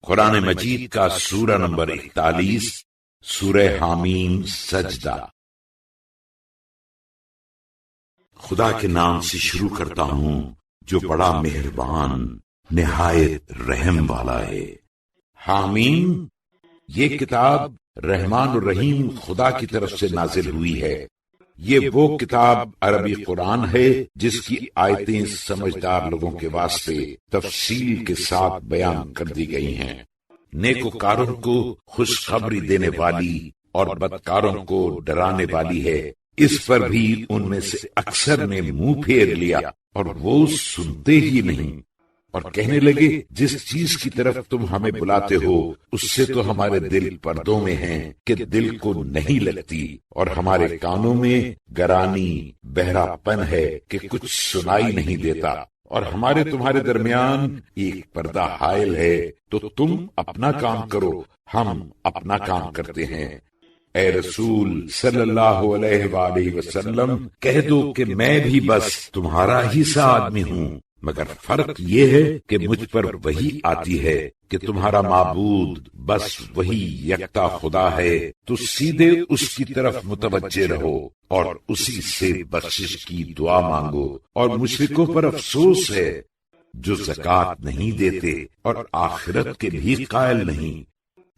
قرآن مجید کا سورہ نمبر 41، سورہ حامیم سجدہ۔ خدا کے نام سے شروع کرتا ہوں جو بڑا مہربان نہایت رحم والا ہے۔ حامیم، یہ کتاب رحمان الرحیم خدا کی طرف سے نازل ہوئی ہے۔ یہ وہ کتاب عربی قرآن ہے جس کی آیتیں سمجھدار لوگوں کے واسطے تفصیل کے ساتھ بیان کر دی گئی ہیں۔ نیکوکاروں کو خوشخبری دینے والی اور بدکاروں کو ڈرانے والی ہے۔ اس پر بھی ان میں سے اکثر نے منہ پھیر لیا اور وہ سنتے ہی نہیں، اور کہنے لگے جس چیز کی طرف تم ہمیں بلاتے ہو اس سے تو ہمارے دل پردوں میں ہیں کہ دل کو نہیں لگتی، اور ہمارے کانوں میں گرانی بہرا پن ہے کہ کچھ سنائی نہیں دیتا، اور ہمارے تمہارے درمیان ایک پردہ حائل ہے، تو تم اپنا کام کرو، ہم اپنا کام کرتے ہیں۔ اے رسول صلی اللہ علیہ وآلہ وسلم، کہہ دو کہ میں بھی بس تمہارا ہی سا آدمی ہوں، مگر فرق یہ ہے کہ مجھ پر وحی آتی ہے کہ تمہارا معبود بس وہی یکتا خدا ہے، تو سیدھے اس کی طرف متوجہ رہو اور اسی سے بخشش کی دعا مانگو۔ اور مشرکوں پر افسوس ہے جو زکوٰۃ نہیں دیتے اور آخرت کے بھی قائل نہیں۔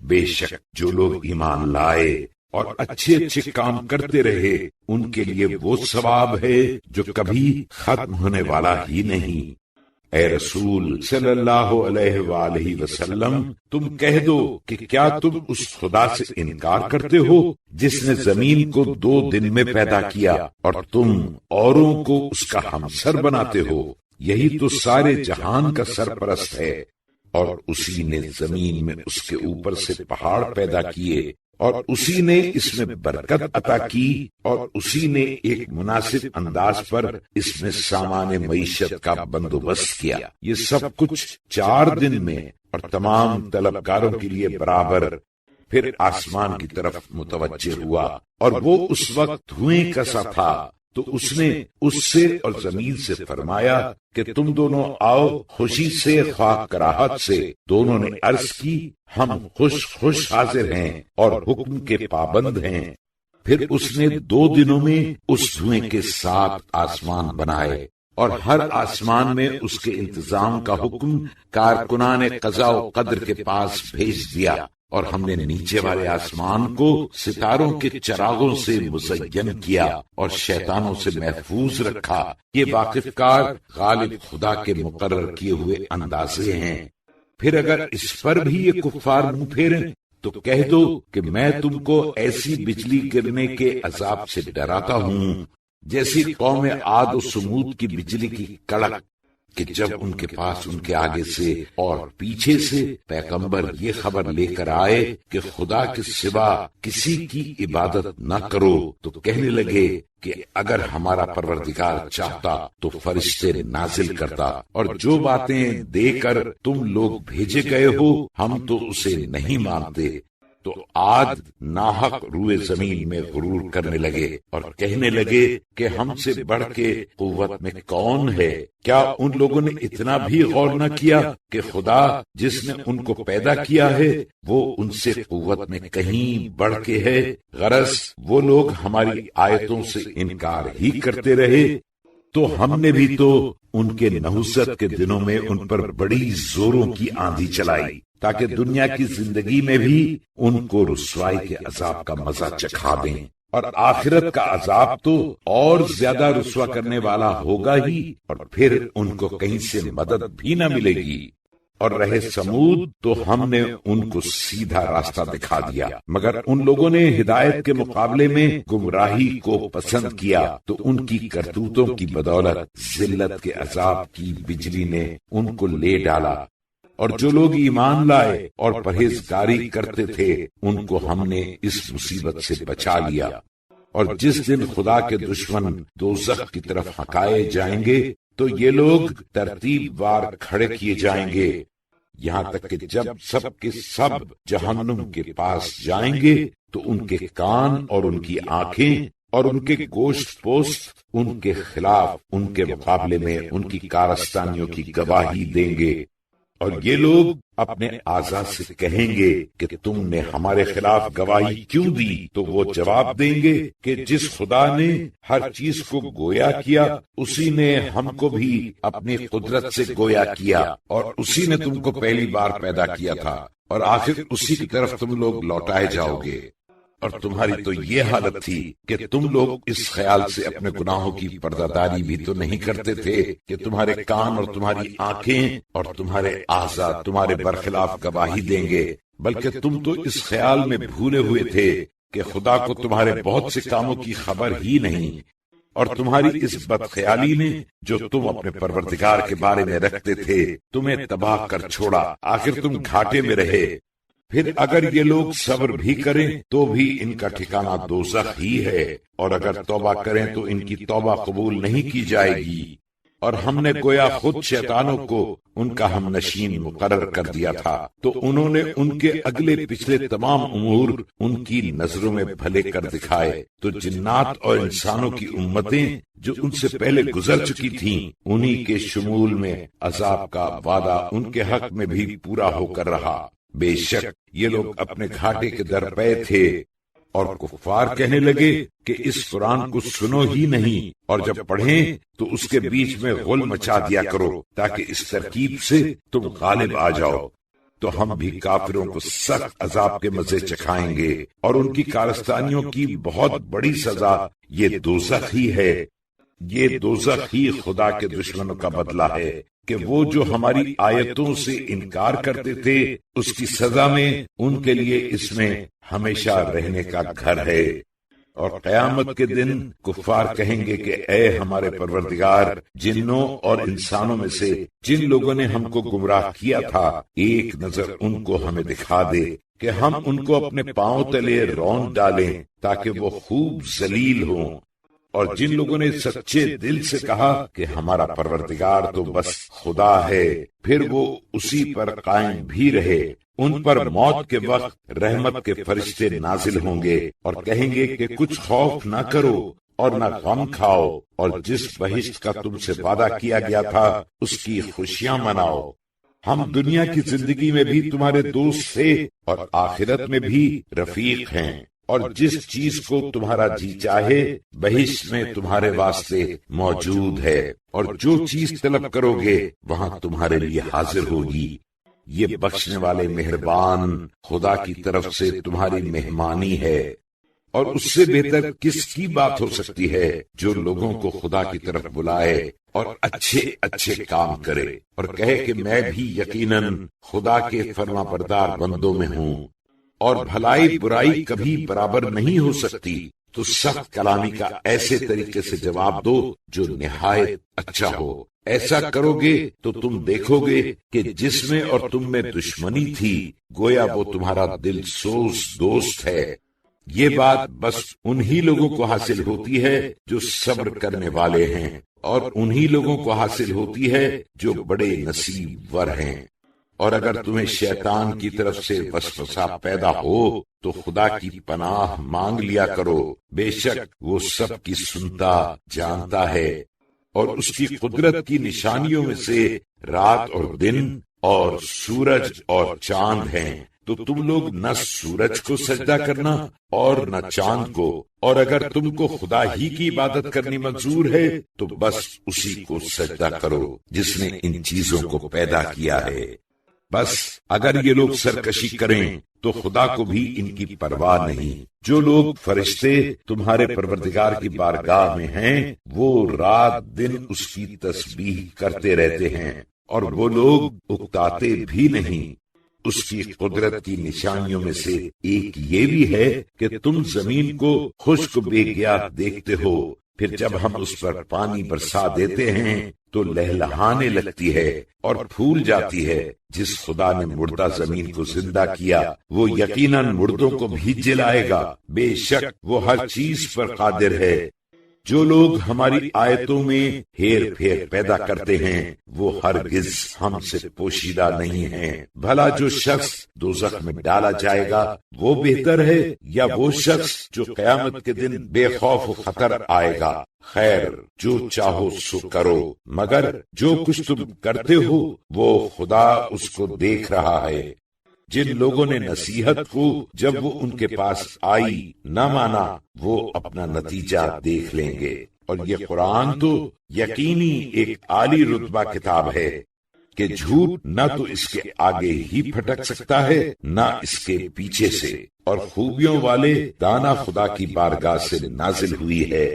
بے شک جو لوگ ایمان لائے اور اچھے اچھے کام کرتے رہے ان کے لیے وہ ثواب ہے جو کبھی ختم ہونے والا ہی نہیں۔ اے رسول صلی اللہ علیہ وآلہ وسلم، تم کہہ دو کہ کیا تم اس خدا سے انکار کرتے ہو جس نے زمین کو 2 دن میں پیدا کیا اور تم اوروں کو اس کا ہمسر بناتے ہو؟ یہی تو سارے جہان کا سرپرست ہے، اور اسی نے زمین میں اس کے اوپر سے پہاڑ پیدا کیے، اور اسی نے اس میں برکت عطا کی، اور اسی نے ایک مناسب انداز پر اس میں سامان معیشت کا بندوبست کیا۔ یہ سب کچھ 4 دن میں اور تمام طلبگاروں کے لیے برابر۔ پھر آسمان کی طرف متوجہ ہوا اور وہ اس وقت دھوئیں کا سا تھا، تو اس نے اس سے اور زمین سے فرمایا کہ تم دونوں آؤ، خوشی سے خواہ کراہت سے۔ دونوں نے عرض کی ہم خوش حاضر ہیں اور حکم کے پابند ہیں۔ پھر اس نے 2 دنوں میں اس دھوئیں کے 7 آسمان بنائے، اور ہر آسمان میں اس کے انتظام کا حکم کارکنان قضاء و قدر کے پاس بھیج دیا، اور ہم نے نیچے والے آسمان کو ستاروں کے چراغوں سے مزین کیا اور شیطانوں سے محفوظ رکھا۔ یہ واقف کار غالب خدا کے مقرر کیے ہوئے اندازے ہیں۔ پھر اگر اس پر بھی یہ کفار منہ پھیریں تو کہہ دو کہ میں تم کو ایسی بجلی گرنے کے عذاب سے ڈراتا ہوں جیسی قوم عاد و سمود کی بجلی کی کڑک، کہ جب ان کے پاس ان کے آگے سے اور پیچھے سے پیغمبر یہ خبر لے کر آئے کہ خدا کے سوا کسی کی عبادت نہ کرو، تو کہنے لگے کہ اگر ہمارا پروردگار چاہتا تو فرشتے نازل کرتا، اور جو باتیں دے کر تم لوگ بھیجے گئے ہو ہم تو اسے نہیں مانتے۔ تو عاد ناحق روئے زمین میں غرور کرنے لگے اور کہنے لگے کہ ہم سے بڑھ کے قوت میں کون ہے؟ کیا ان لوگوں نے اتنا بھی غور نہ کیا کہ خدا جس نے ان کو پیدا کیا ہے وہ ان سے قوت میں کہیں بڑھ کے ہے؟ غرض وہ لوگ ہماری آیتوں سے انکار ہی کرتے رہے، تو ہم نے بھی تو ان کے نحوست کے دنوں میں ان پر بڑی زوروں کی آندھی چلائی تاکہ دنیا کی زندگی میں بھی ان کو رسوائی کے عذاب کا مزہ چکھا دیں، اور آخرت کا عذاب تو اور زیادہ رسوا کرنے والا ہوگا ہی، اور پھر ان کو کہیں سے مدد بھی نہ ملے گی۔ اور رہے سمود، تو ہم نے ان کو سیدھا راستہ دکھا دیا، مگر ان لوگوں نے ہدایت کے مقابلے میں گمراہی کو پسند کیا، تو ان کی کرتوتوں کی بدولت ذلت کے عذاب کی بجلی نے ان کو لے ڈالا۔ اور جو لوگ ایمان لائے اور پرہیزگاری کرتے تھے ان کو ہم نے اس مصیبت سے بچا لیا۔ اور جس دن خدا کے دشمن دوزخ کی طرف ہکائے جائیں گے تو یہ لوگ ترتیب وار کھڑے کیے جائیں گے، یہاں تک کہ جب سب کے سب جہنم کے پاس جائیں گے تو ان کے کان اور ان کی آنکھیں اور ان کے گوشت پوست ان کے خلاف ان کے مقابلے میں ان کی کارستانیوں کی گواہی دیں گے۔ اور یہ لوگ اپنے اعضاء سے کہیں گے کہ تم نے ہمارے خلاف گواہی کیوں دی؟ تو وہ جواب دیں گے کہ جس خدا نے ہر چیز کو گویا کیا اسی نے ہم کو بھی اپنی قدرت سے گویا کیا، اور اسی نے تم کو پہلی بار پیدا کیا تھا، اور آخر اسی کی طرف تم لوگ لوٹائے جاؤ گے۔ اور تمہاری تو یہ حالت تھی کہ تم لوگ اس خیال سے اپنے گناہوں کی پردہ بھی تو نہیں کرتے تھے کہ تمہارے کان اور تمہاری آنکھیں اور تمہارے اعضاء تمہارے برخلاف گواہی دیں گے، بلکہ تم تو اس خیال میں بھولے ہوئے تھے کہ خدا کو تمہارے بہت سے کاموں کی خبر ہی نہیں، اور تمہاری اس بد خیالی نے جو تم اپنے پروردگار کے بارے میں رکھتے تھے تمہیں تباہ کر چھوڑا، آخر تم گھاٹے میں رہے۔ پھر اگر یہ لوگ صبر بھی کریں تو بھی ان کا ٹھکانہ دوزخ ہی ہے، اور اگر توبہ کریں تو ان کی توبہ قبول نہیں کی جائے گی۔ اور ہم نے گویا خود شیطانوں کو ان کا ہم نشین مقرر کر دیا تھا، تو انہوں نے ان کے اگلے پچھلے تمام امور ان کی نظروں میں بھلے کر دکھائے، تو جنات اور انسانوں کی امتیں جو ان سے پہلے گزر چکی تھیں انہی کے شمول میں عذاب کا وعدہ ان کے حق میں بھی پورا ہو کر رہا۔ بے شک یہ لوگ اپنے گھاٹے کے در پے تھے، اور کفار کہنے لگے کہ اس قرآن کو سنو ہی نہیں، اور جب پڑھیں تو اس کے بیچ میں غل مچا دیا کرو تاکہ اس ترکیب سے تم غالب آ جاؤ۔ تو ہم بھی کافروں کو سخت عذاب کے مزے چکھائیں گے، اور ان کی کارستانیوں کی بہت بڑی سزا یہ دوزخ ہی ہے۔ یہ دوزخ ہی خدا کے دشمنوں کا بدلہ ہے کہ وہ جو ہماری آیتوں سے انکار کرتے تھے اس کی سزا میں ان کے لیے اس میں ہمیشہ رہنے کا گھر ہے۔ اور قیامت کے دن کفار کہیں گے کہ اے ہمارے پروردگار، جنوں اور انسانوں میں سے جن لوگوں نے ہم کو گمراہ کیا تھا ایک نظر ان کو ہمیں دکھا دے کہ ہم ان کو اپنے پاؤں تلے رون ڈالیں تاکہ وہ خوب ذلیل ہوں۔ اور جن لوگوں نے سچے دل سے کہا کہ ہمارا پروردگار تو بس خدا ہے، پھر وہ اسی پر قائم بھی رہے، ان پر موت کے وقت رحمت کے فرشتے نازل ہوں گے اور کہیں گے کہ کچھ خوف نہ کرو اور نہ غم کھاؤ، اور جس بہشت کا تم سے وعدہ کیا گیا تھا اس کی خوشیاں مناؤ۔ ہم دنیا کی زندگی میں بھی تمہارے دوست تھے اور آخرت میں بھی رفیق ہیں، اور جس چیز کو تمہارا جی چاہے بہشت میں تمہارے واسطے موجود ہے، اور جو چیز طلب کرو گے وہاں تمہارے لیے حاضر ہوگی۔ یہ بخشنے والے مہربان خدا کی طرف سے تمہاری مہمانی ہے، اور اس سے بہتر کس کی بات ہو سکتی ہے جو لوگوں کو خدا کی طرف بلائے اور اچھے اچھے کام کرے اور کہے کہ میں بھی یقیناً خدا کے فرما بردار بندوں میں ہوں۔ اور بھلائی برائی کبھی برابر نہیں ہو سکتی، تو سخت کلامی کا ایسے طریقے سے جواب دو جو نہایت اچھا ہو۔ ایسا کرو گے تو تم دیکھو گے کہ جس میں اور تم میں دشمنی تھی گویا وہ تمہارا دل سوز دوست ہے۔ یہ بات بس انہی لوگوں کو حاصل ہوتی ہے جو صبر کرنے والے ہیں، اور انہی لوگوں کو حاصل ہوتی ہے جو بڑے نصیب ور ہیں۔ اور اگر تمہیں شیطان کی طرف سے وسوسہ پیدا ہو تو خدا کی پناہ مانگ لیا کرو، بے شک وہ سب کی سنتا جانتا ہے۔ اور اس کی قدرت کی نشانیوں میں سے رات اور دن اور سورج اور چاند ہیں، تو تم لوگ نہ سورج کو سجدہ کرنا اور نہ چاند کو، اور اگر تم کو خدا ہی کی عبادت کرنی منظور ہے تو بس اسی کو سجدہ کرو جس نے ان چیزوں کو پیدا کیا ہے۔ بس اگر یہ لوگ سرکشی کریں تو خدا کو بھی ان کی پرواہ نہیں۔ جو لوگ فرشتے تمہارے پروردگار کی بارگاہ میں ہیں وہ رات دن اس کی تسبیح کرتے رہتے ہیں، اور وہ لوگ اکتاتے بھی نہیں۔ اس کی قدرت کی نشانیوں میں سے ایک یہ بھی ہے کہ تم زمین کو خشک بے گیاہ دیکھتے ہو، پھر جب ہم اس پر پانی برسا دیتے ہیں تو لہلہانے لگتی ہے اور پھول جاتی ہے۔ جس خدا نے مردہ زمین کو زندہ کیا وہ یقیناً مردوں کو بھی جلائے گا، بے شک وہ ہر چیز پر قادر ہے۔ جو لوگ ہماری آیتوں میں ہیر پھیر پیدا کرتے ہیں وہ ہرگز ہم سے پوشیدہ نہیں ہیں۔ بھلا جو شخص دوزخ میں ڈالا جائے گا وہ بہتر ہے یا وہ شخص جو قیامت کے دن بے خوف و خطر آئے گا؟ خیر جو چاہو سو کرو، مگر جو کچھ تم کرتے ہو وہ خدا اس کو دیکھ رہا ہے۔ جن لوگوں نے نصیحت کو جب وہ ان کے پاس آئی نہ مانا وہ اپنا نتیجہ دیکھ لیں گے۔ اور یہ قرآن تو یقینی ایک عالی رتبہ کتاب ہے کہ جھوٹ نہ تو اس کے آگے ہی پھٹک سکتا ہے نہ اس کے پیچھے سے، اور خوبیوں والے دانا خدا کی بارگاہ سے نازل ہوئی ہے۔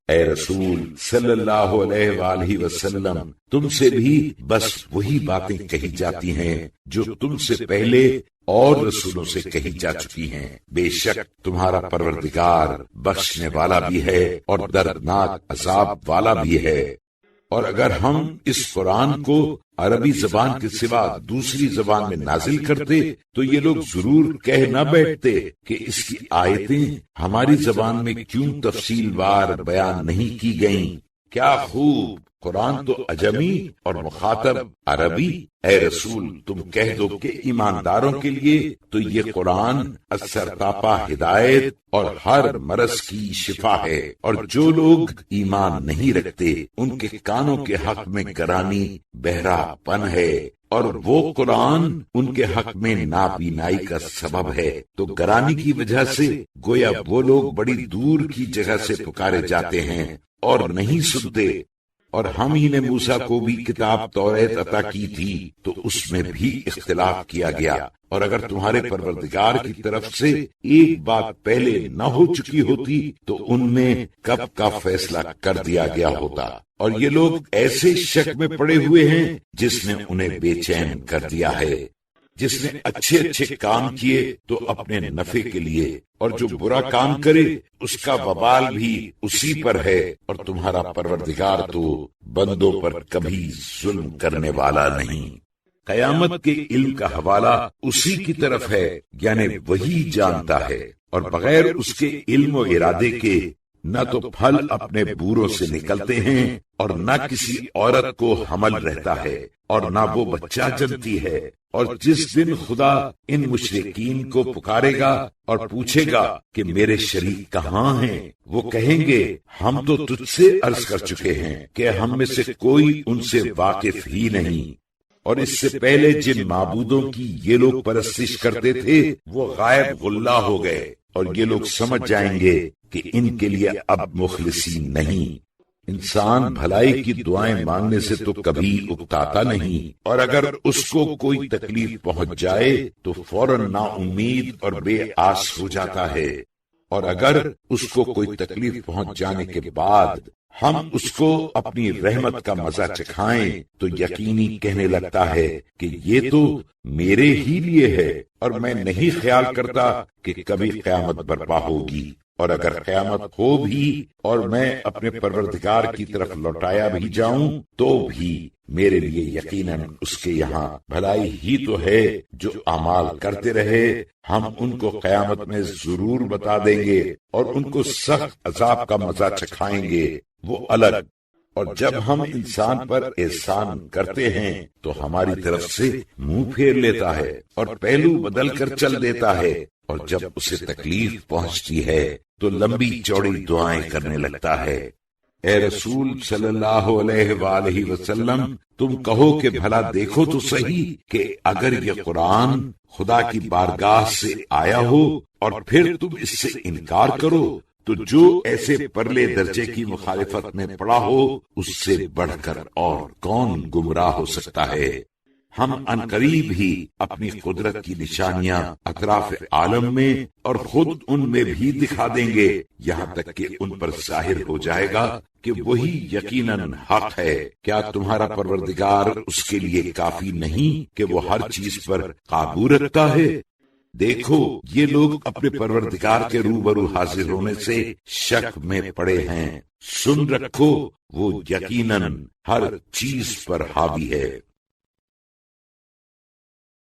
اے رسول صلی اللہ علیہ وآلہ وسلم، تم سے بھی بس وہی باتیں کہی جاتی ہیں جو تم سے پہلے اور رسولوں سے کہی جا چکی ہیں۔ بے شک تمہارا پروردگار بخشنے والا بھی ہے اور دردناک عذاب والا بھی ہے۔ اور اگر ہم اس قرآن کو عربی زبان کے سوا دوسری زبان میں نازل کرتے تو یہ لوگ ضرور کہہ نہ بیٹھتے کہ اس کی آیتیں ہماری زبان میں کیوں تفصیل وار بیان نہیں کی گئیں۔ کیا خوب، قرآن تو عجمی اور مخاطب عربی۔ اے رسول تم کہہ دو کہ ایمانداروں کے لیے تو یہ قرآن سرتاپا ہدایت اور ہر مرض کی شفا ہے، اور جو لوگ ایمان نہیں رکھتے ان کے کانوں کے حق میں گرانی بہرا پن ہے، اور وہ قرآن ان کے حق میں نابینائی کا سبب ہے۔ تو گرانی کی وجہ سے گویا وہ لوگ بڑی دور کی جگہ سے پکارے جاتے ہیں اور نہیں سنتے۔ اور ہم ہی نے موسیٰ کو بھی کتاب توریت عطا کی تھی تو اس میں بھی اختلاف کیا گیا، اور اگر تمہارے پروردگار کی طرف سے ایک بات پہلے نہ ہو چکی ہوتی تو ان میں کب کا فیصلہ کر دیا گیا ہوتا۔ اور یہ لوگ ایسے شک میں پڑے ہوئے ہیں جس نے انہیں بے چین کر دیا ہے۔ جس نے اچھے اچھے کام کیے تو اپنے نفع کے لیے، اور جو برا کام کرے اس کا وبال بھی اسی پر ہے، اور تمہارا پروردگار تو بندوں پر کبھی ظلم کرنے والا نہیں۔ قیامت کے علم کا حوالہ اسی کی طرف ہے، یعنی وہی جانتا ہے، اور بغیر اس کے علم و ارادے کے نہ تو پھل اپنے بوروں سے نکلتے ہیں اور نہ کسی عورت کو حمل رہتا ہے اور نہ وہ بچہ جنتی ہے۔ اور جس دن خدا ان مشرکین کو پکارے گا اور پوچھے گا کہ میرے شریک کہاں ہیں، وہ کہیں گے ہم تو تجھ سے عرض کر چکے ہیں کہ ہم میں سے کوئی ان سے واقف ہی نہیں، اور اس سے پہلے جن معبودوں کی یہ لوگ پرستش کرتے تھے وہ غائب غلہ ہو گئے، اور یہ لوگ سمجھ جائیں گے کہ ان کے لیے اب مخلصین نہیں۔ انسان بھلائی کی دعائیں مانگنے سے تو کبھی اکتاتا نہیں، اور اگر اس کو کوئی تکلیف پہنچ جائے تو فوراً نا امید اور بے آس ہو جاتا ہے، اور اگر اس کو کوئی تکلیف پہنچ جانے کے بعد ہم اس کو اپنی رحمت کا مزہ چکھائیں تو یقینی کہنے لگتا ہے کہ یہ تو میرے ہی لیے ہے، اور میں نہیں خیال کرتا کہ کبھی قیامت برپا ہوگی، اور اگر قیامت ہو بھی اور میں اپنے پروردگار کی طرف لوٹایا بھی جاؤں تو بھی میرے لیے یقیناً اس کے یہاں بھلائی ہی تو ہے۔ جو اعمال کرتے رہے ہم ان کو قیامت میں ضرور بتا دیں گے اور ان کو سخت عذاب کا مزہ چکھائیں گے، وہ الگ۔ اور جب ہم انسان پر احسان کرتے ہیں تو ہماری طرف سے منہ پھیر لیتا ہے اور پہلو بدل کر چل دیتا ہے، اور جب اسے تکلیف پہنچتی ہے تو لمبی چوڑی دعائیں کرنے لگتا ہے۔ اے رسول صلی اللہ علیہ وآلہ وسلم، تم کہو کہ بھلا دیکھو تو صحیح کہ اگر یہ قرآن خدا کی بارگاہ سے آیا ہو اور پھر تم اس سے انکار کرو تو جو ایسے پرلے درجے کی مخالفت میں پڑا ہو اس سے بڑھ کر اور کون گمراہ ہو سکتا ہے۔ ہم عنقریب ہی اپنی قدرت کی نشانیاں اطراف عالم میں اور خود ان میں بھی دکھا دیں گے، یہاں تک کہ ان پر ظاہر ہو جائے گا کہ وہی یقیناً حق ہے۔ کیا تمہارا پروردگار اس کے لیے کافی نہیں کہ وہ ہر چیز پر قابو رکھتا ہے؟ دیکھو یہ لوگ اپنے پروردگار کے روبرو حاضر ہونے سے شک میں پڑے ہیں، سن رکھو وہ یقیناً ہر چیز پر حاوی ہے۔